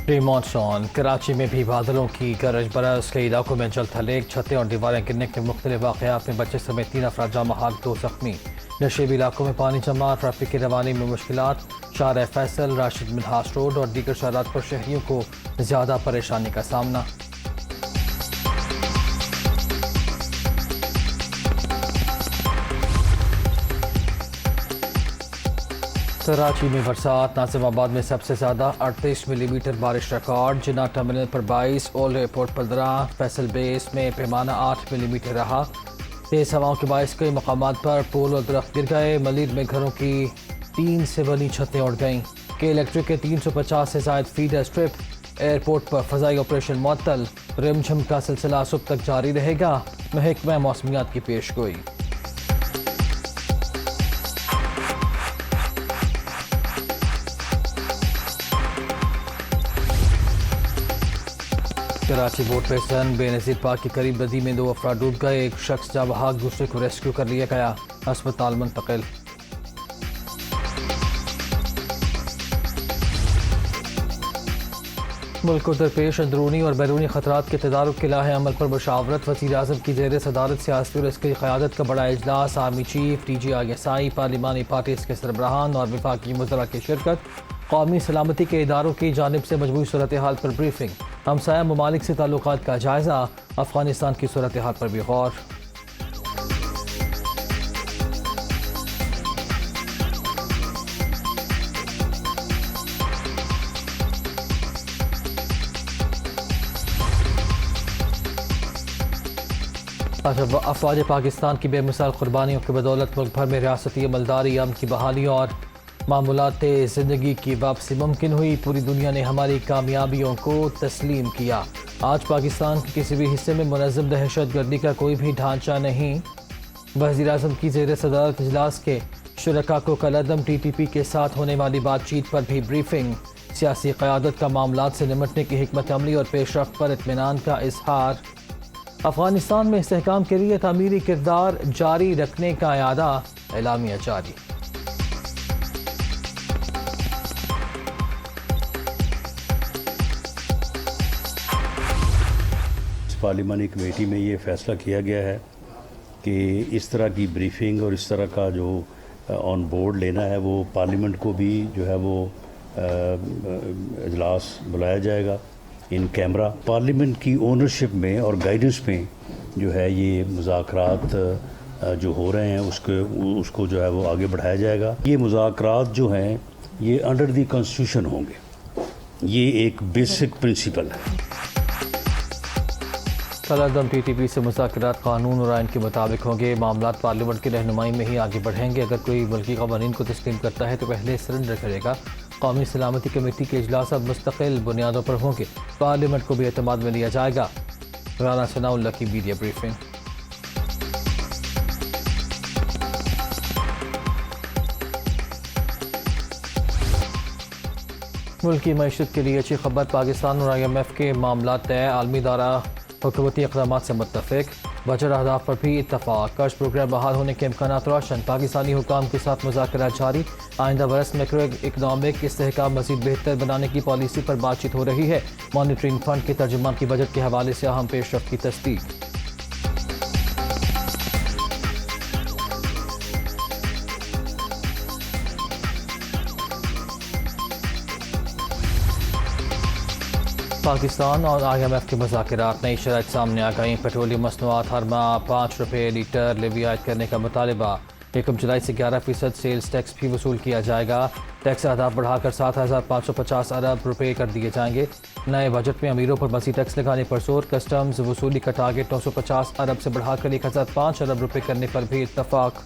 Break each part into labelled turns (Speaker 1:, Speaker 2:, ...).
Speaker 1: Pre monsoon Karachi में भी बादलों की गरज बरस, कई इलाकों में जल थलेग, छतें और दीवारें गिरने के मुख्तलिफ वाक़यात में बच्चे समेत 3 अफराद जाम बहक, 2 ज़ख्मी। नशेबी इलाकों में पानी जमा, ट्रैफिक की रवानी में मुश्किलात, शाहर फैसल, राशिद मिन्हास रोड और दीगर शहरात पर शहरियों को ज़्यादा परेशानी का सामना। कराची में बरसात, नाजिमाबाद में सबसे ज़्यादा 38 मिलीमीटर बारिश रिकॉर्ड, जिना टर्मिनल पर 22, ओल्ड एयरपोर्ट 15, फैसल बेस में पैमाना 8 मिलीमीटर रहा। तेज़ हवाओं के बायस कई मकामात पर पोल और दरख्त गिर गए। मलीर में घरों की 3 से बनी छतें उड़ गईं। के इलेक्ट्रिक के 350 से ज़ायद फीडर स्ट्रिप, एयरपोर्ट पर फ़ज़ाई ऑपरेशन मुअत्तल, रिमझिम का सिलसिला सुबह तक जारी रहेगा। महकमा मौसमियात की पेशगोई। Karachi boat basin Benazir park के करीब नदी में 2 अफराद डूब गए। एक शख्स जाँ बहक, दूसरे को रेस्क्यू कर लिया गया, अस्पताल मुंतकिल। मुल्क को दरपेश अंदरूनी और बैरूनी खतरात के तदारुक के लाहे अमल पर मुशावरत, वज़ीर-ए-आज़म की ज़ेर सदारत सियासी और इसकी क़यादत का बड़ा इजलास, आर्मी चीफ, DGISI, पार्लिमानी पार्टीज़ के सरबराहान और वफाकी वज़रा की शिरकत। कौमी सलामती के इदारों की जानिब से मजमूई सूरत हाल पर ब्रीफिंग, हमसाया ममालिक से ताल्लुकात का जायज़ा, अफ़गानिस्तान की सूरत हाल पर भी गौर। अफवाज पाकिस्तान की बेमिसाल कुर्बानियों की बदौलत मुल्क भर में रियासती अमलदारी, अमन की बहाली और मामूलात ज़िंदगी की वापसी मुमकिन हुई। पूरी दुनिया ने हमारी कामयाबियों को तस्लीम किया। आज पाकिस्तान के किसी भी हिस्से में मुनज़्ज़म दहशतगर्दी का कोई भी ढांचा नहीं। वज़ीर-ए-आज़म की ज़ेर सदारत इजलास के शुरका को कलअदम TTP के साथ होने वाली बातचीत पर भी ब्रीफिंग, सियासी क़यादत का मामलात से निमटने की हिकमत अमली और पेशरफ्त पर इत्मीनान का इजहार। अफ़गानिस्तान में इस्तेहकाम के लिए तामीरी किरदार जारी रखने का इरादा, एलामिया जारी।
Speaker 2: पार्लिमानी कमेटी में ये फ़ैसला किया गया है कि इस तरह की ब्रीफिंग और इस तरह का जो ऑन बोर्ड लेना है वो पार्लियामेंट को भी जो है वो इजलास बुलाया जाएगा इन कैमरा। पार्लियामेंट की ओनरशिप में और गाइडेंस में जो है ये मुज़ाकरात जो हो रहे हैं उसको जो है वो आगे बढ़ाया जाएगा। ये मुज़ाकरात जो हैं ये अंडर द कॉन्स्टिट्यूशन होंगे, ये एक बेसिक प्रिंसिपल है।
Speaker 1: कलअदम TTP से मुज़ाकरात कानून और आइन के मुताबिक होंगे। मामलात पार्लियामेंट की रहनुमाई में ही आगे बढ़ेंगे। अगर कोई मुल्की क़वानीन को तस्लीम करता है तो पहले सरेंडर करेगा। कौमी सलामती कमेटी के इजलास अब मुस्तकिल बुनियादों पर होंगे। पार्लियामेंट को भी एतमाद में लिया जाएगा। राना सनाउल्लाह की मीडिया ब्रीफिंग। मुल्क की मईशत के लिए अच्छी खबर, पाकिस्तान और IMF के मामलात तय, आलमी दारा हुकूमती इक़दामात से मुत्तफ़िक, बजट अहदाफ पर भी इत्तफ़ाक़, कर्ज प्रोग्राम बहाल होने के इम्कानात रोशन, पाकिस्तानी हुकाम के साथ मुज़ाकरात जारी, आइंदा बरस मैक्रो इकनॉमिक इस्तेहकाम मज़ीद बेहतर बनाने की पॉलिसी पर बातचीत हो रही है। मॉनिटरिंग फंड के तर्जुमान की बजट के हवाले से अहम पेशरफ्त की तस्दीक। पाकिस्तान और IMF के मुज़ाकरात, नई शराइत सामने आ गई। पेट्रोलियम मसनूआत हर माह 5 रुपये लीटर लेवी आयद करने का मुतालबा। 1 जुलाई से 11% सेल्स टैक्स भी वसूल किया जाएगा। टैक्स अहदाफ बढ़ाकर 7,550 अरब रुपये कर दिए जाएंगे। नए बजट में अमीरों पर मज़ीद टैक्स लगाने पर जोर, कस्टम्स वसूली का टारगेट 950 अरब से बढ़ाकर 1,005 अरब रुपये करने पर भी इत्तफाक।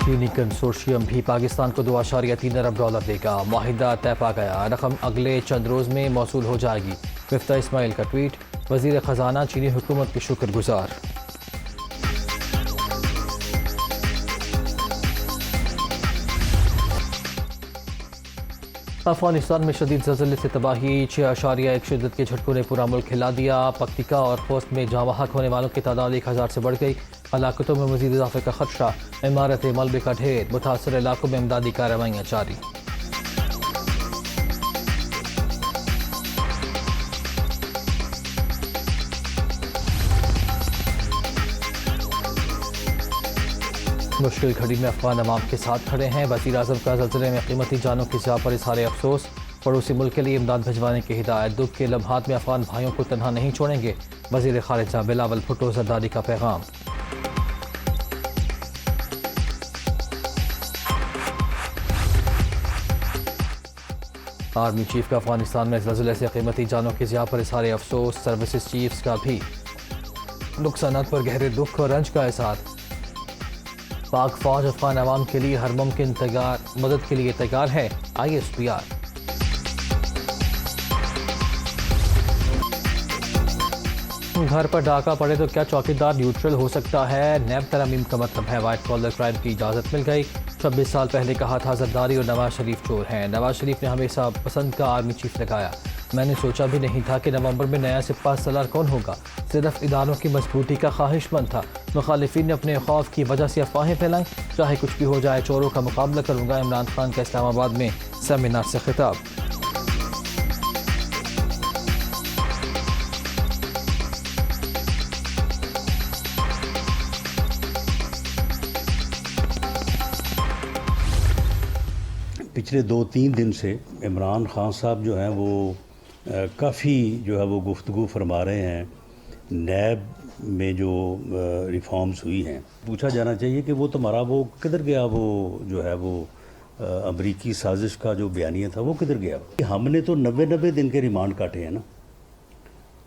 Speaker 1: चीनी कंसोर्शियम भी पाकिस्तान को $2.3 अरब देगा। माहिदा तय पा गया, रकम अगले चंद रोज़ में मौसूल हो जाएगी। मिफ्ता इस्माइल का ट्वीट, वज़ीर ख़जाना चीनी हुकूमत के शुक्रगुजार। افغانستان میں شدید زلزلے سے تباہی 6.1 شدت کے جھٹکوں نے پورا ملک ہلا دیا. پکتیکا اور خوست میں جاں بحق ہونے والوں کی تعداد 1000 سے بڑھ گئی. ہلاکتوں میں مزید اضافے کا خدشہ. عمارتیں ملبے کا ڈھیر. متاثرہ علاقوں میں امدادی کارروائیاں جاری. مشکل گھڑی میں افغان عوام کے ساتھ کھڑے ہیں. وزیر اعظم کا زلزلے میں قیمتی جانوں کی ضیاع پر اظہار افسوس. پڑوسی ملک کے لیے امداد بھجوانے کی ہدایت. دکھ کے لمحات میں افغان بھائیوں کو تنہا نہیں چھوڑیں گے. وزیر خارجہ بلاول بھٹو زرداری کا پیغام. آرمی چیف کا افغانستان میں زلزلے سے قیمتی جانوں کی ضیاع پر اظہار افسوس. سروسز چیفز کا بھی نقصانات پر گہرے دکھ اور رنج کا اظہار. پاک فوج افغان عوام کے لیے ہر ممکن مدد کے لیے تیار ہے. ISPR. گھر پر ڈاکہ پڑے تو کیا چوکیدار نیوٹرل ہو سکتا ہے؟ نیب ترامیم کا مطلب ہے وائٹ کالر کرائم کی اجازت مل گئی. 26 سال پہلے کہا تھا زرداری اور نواز شریف چور ہیں. نواز شریف نے ہمیشہ پسند کا آرمی چیف لگایا. میں نے سوچا بھی نہیں تھا کہ نومبر میں نیا سپاہ سالار کون ہوگا. صرف اداروں کی مضبوطی کا خواہش مند تھا. مخالفین نے اپنے خوف کی وجہ سے افواہیں پھیلائیں. چاہے کچھ بھی ہو جائے چوروں کا مقابلہ کروں گا. عمران خان کا اسلام آباد میں سیمینار سے خطاب.
Speaker 2: پچھلے 2-3 دن سے عمران خان صاحب جو ہیں وہ کافی جو ہے وہ گفتگو فرما رہے ہیں. نیب میں جو ریفارمز ہوئی ہیں, پوچھا جانا چاہیے کہ وہ تمہارا وہ کدھر گیا, وہ جو ہے وہ امریکی سازش کا جو بیانیہ تھا وہ کدھر گیا. ہم نے تو 90 دن کے ریمانڈ کاٹے ہیں نا.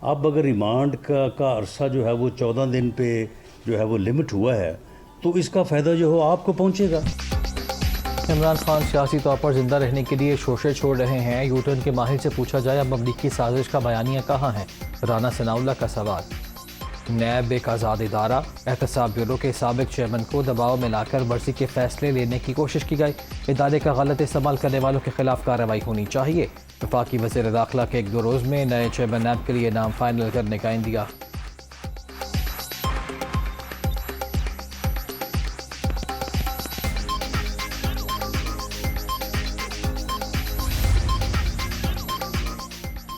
Speaker 2: اب اگر ریمانڈ کا عرصہ جو ہے وہ 14 دن پہ جو ہے وہ لمٹ ہوا ہے تو اس کا فائدہ جو ہو آپ کو پہنچے گا.
Speaker 1: عمران خان سیاسی طور پر زندہ رہنے کے لیے شوشے چھوڑ رہے ہیں. یوٹرن کے ماہر سے پوچھا جائے اب امریکی سازش کا بیانیہ کہاں ہے؟ رانا ثناءاللہ کا سوال. نیب ایک آزاد ادارہ. احتساب بیورو کے سابق چیئرمین کو دباؤ میں لا کر مرضی کے فیصلے لینے کی کوشش کی گئی. ادارے کا غلط استعمال کرنے والوں کے خلاف کارروائی ہونی چاہیے. وفاقی وزیر داخلہ کے 1-2 روز میں نئے چیئرمین نیب کے لیے نام فائنل کرنے کا عندیہ.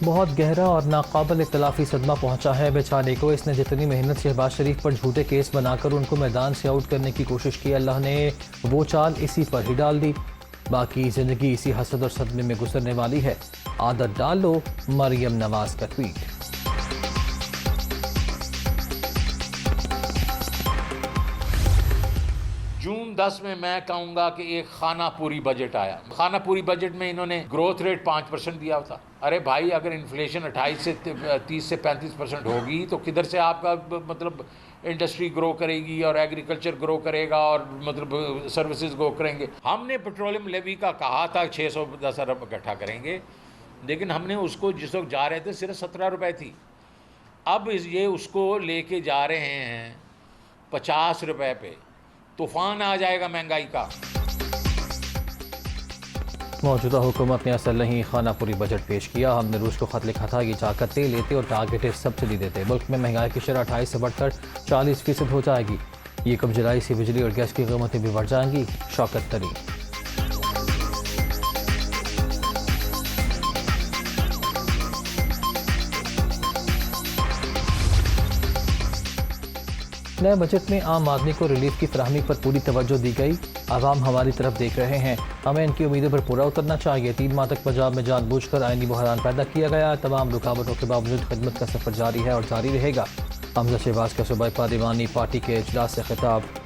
Speaker 1: بہت گہرا اور ناقابل اختلافی صدمہ پہنچا ہے بیچارے کو. اس نے جتنی محنت شہباز شریف پر جھوٹے کیس بنا کر ان کو میدان سے آؤٹ کرنے کی کوشش کی, اللہ نے وہ چال اسی پر ہی ڈال دی. باقی زندگی اسی حسد اور صدمے میں گزرنے والی ہے. عادت ڈال لو. مریم نواز کا ٹویٹ.
Speaker 3: جون 10 میں کہوں گا کہ ایک خانہ پوری بجٹ آیا. خانہ پوری بجٹ میں انہوں نے گروتھ ریٹ 5% دیا تھا. ارے بھائی, اگر انفلیشن 28 سے 30 سے 35% ہوگی تو کدھر سے آپ کا مطلب انڈسٹری گرو کرے گی اور ایگریکلچر گرو کرے گا اور مطلب سروسز گرو کریں گے. ہم نے پیٹرولیم لیوی کا کہا تھا 610 ارب اکٹھا کریں گے, لیکن ہم نے اس کو جس وقت جا رہے تھے صرف 17 روپے تھی. اب یہ اس کو لے کے جا رہے ہیں 50 روپے پہ. طوفان آ جائے گا مہنگائی کا.
Speaker 1: موجودہ حکومت نے اصل نہیں خانہ پوری بجٹ پیش کیا. ہم نے روس کو خط لکھا تھا یہ جا کر تیل لیتے اور ٹارگیٹڈ سبسڈی دیتے. ملک میں مہنگائی کی شرح 28 سے بڑھ کر 40% ہو جائے گی. یہ کم جولائی سے بجلی اور گیس کی قیمتیں بھی بڑھ جائیں گی. شوکت طری. نئے بجٹ میں عام آدمی کو ریلیف کی فراہمی پر پوری توجہ دی گئی. عوام ہماری طرف دیکھ رہے ہیں, ہمیں ان کی امیدوں پر پورا اترنا چاہیے. 3 ماہ تک پنجاب میں جان بوجھ کر آئینی بحران پیدا کیا گیا. تمام رکاوٹوں کے باوجود خدمت کا سفر جاری ہے اور جاری رہے گا. حمزہ شہباز کا صوبائی پارلیمانی پارٹی کے اجلاس سے خطاب.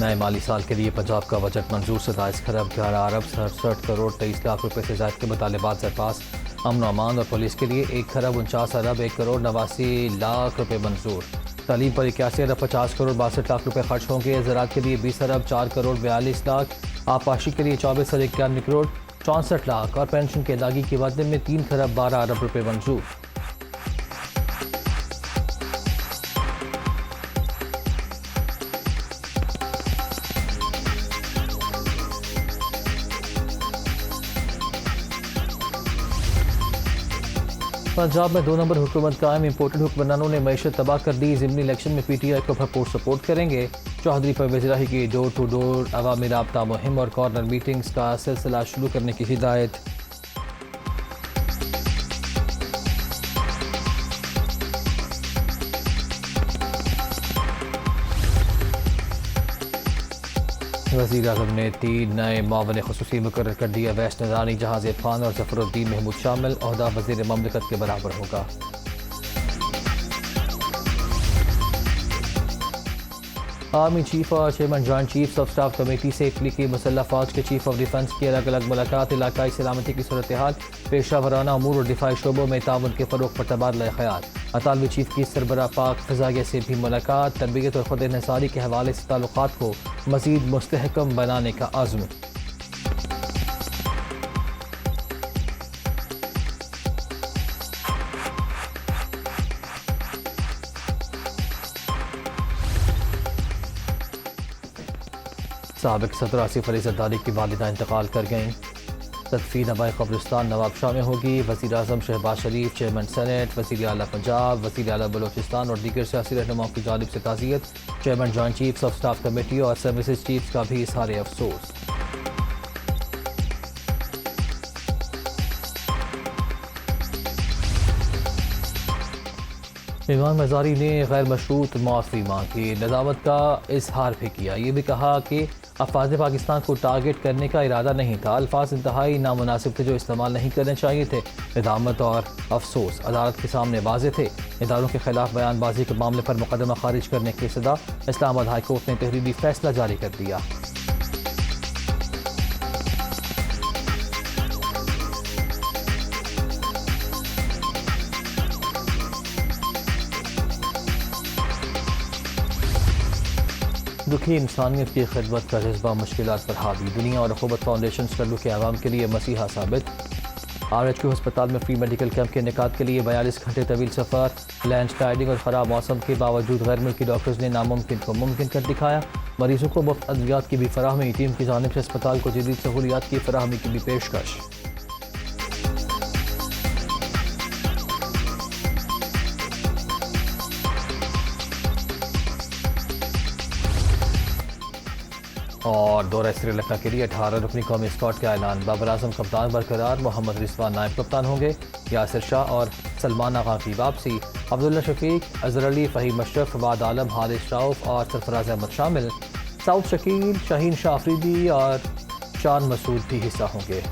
Speaker 1: نئے مالی سال کے لیے پنجاب کا بجٹ منظور. 27 کھرب 11 ارب 67 کروڑ 23 لاکھ روپے سے زائد کے مطالبات درپاس. امن و امان اور پولیس کے لیے 1 کھرب 49 ارب 1 کروڑ 89 لاکھ روپے منظور. تعلیم پر 81 ارب 50 کروڑ 62 لاکھ روپے خرچ ہوں گے. زراعت کے لیے 20 ارب 4 کروڑ 42 لاکھ. آبپاشی کے لیے 24 ارب 91 کروڑ 64 لاکھ اور پینشن کی ادائیگی کے بدلے میں 3 کھرب 12 ارب روپے منظور. पंजाब में 2 नंबर हुकूमत कायम, इम्पोर्टेड हुक्मरानों ने मईशत तबाह कर दी। ज़िमनी इलेक्शन में PTI को भरपूर सपोर्ट करेंगे। चौधरी परवेज़ इलाही की डोर टू डोर अवामी राब्ता मुहिम और कॉर्नर मीटिंग्स का सिलसिला शुरू करने की हिदायत। वज़ीर-ए-आज़म ने 3 नए मुआवन ख़ुसूसी मुकर्रर कर दिया। वैश नज़ानी, जहाज़ इरफान और ज़फ़रुद्दीन महमूद शामिल। ओहदा वज़ीर ममलकत के बराबर होगा। आर्मी चीफ और chairman joint chiefs of staff committee से इटली की मुसल्लह फ़ौज के चीफ ऑफ डिफेंस की अलग अलग मुलाकात। इलाकाई सलामती की सूरत हाल, पेशा वराना अमूर और दिफाई शोबों में ताउन के फ़रोग़ पर तबादला ख़याल। अतालवी चीफ की सरबराह पाक फ़ज़ाइया से भी मुलाकात। तरबियत और खुद इन्हिसारी के हवाले से ताल्लुक़ात को मज़ीद मुस्तहकम बनाने का आज़म। साबिक़ सदर आसिफ अली ज़रदारी की वालिदा इंतकाल कर गईं। तदफीन नवाए कब्रिस्तान नवाब शाह में होगी। वज़ीर-ए-आज़म शहबाज शरीफ, चेयरमैन सेनेट, वज़ीर आला पंजाब, वज़ीर आला बलोचिस्तान और दीगर सियासी रहनुमाओं की जानिब से ताज़ियत। Chairman joint chiefs of staff committee और सर्विसेज चीफ्स का भी इज़हार अफसोस। इमाम मज़ारी ने गैर मशरूत मुआफ़ी मांगी, नदामत का इजहार भी किया। ये भी कहा कि अफवाज पाकिस्तान को टारगेट करने का इरादा नहीं था। अल्फाज इंतहाई नामुनासिब थे जो इस्तेमाल नहीं करने चाहिए थे। नदामत और अफसोस अदालत के सामने वाज़े थे। इदारों के खिलाफ बयानबाजी के मामले पर मुकदमा खारिज करने की सदा इस्लामाबाद हाई कोर्ट ने तहरीरी फैसला जारी कर दिया। दुखी इंसानियत की खिदमत का जज्बा मुश्किलात पर हावी। दुनिया और अखुबत फाउंडेशन कर्लू के आवाम के लिए मसीहा साबित। RHQ अस्पताल में फ्री मेडिकल कैंप के इनेकाद के लिए 42 घंटे तवील सफ़र। लैंड स्लाइडिंग और ख़राब मौसम के बावजूद गैर मुल्की डॉक्टर्स ने नामुमकिन को मुमकिन कर दिखाया। मरीजों को मुफ्त अद्वियात की भी फराहमी। टीम की जानिब से अस्पताल को जदीद सहूलियात की फराहमी की भी पेशकश। और दौरा श्रीलंका के लिए 18 रुकनी कौमी स्क्वाड का ऐलान। बाबर आजम कप्तान बरकरार, मोहम्मद रिजवान नायब कप्तान होंगे। यासिर शाह और सलमान आगा की वापसी। अब्दुल्ला शफीक, अजहर अली, फ़हीम अशरफ, फवाद आलम, हारिस रऊफ और सरफराज अहमद शामिल। साउद शकील, शाहीन शाह अफरीदी और शान मसूद भी हिस्सा होंगे।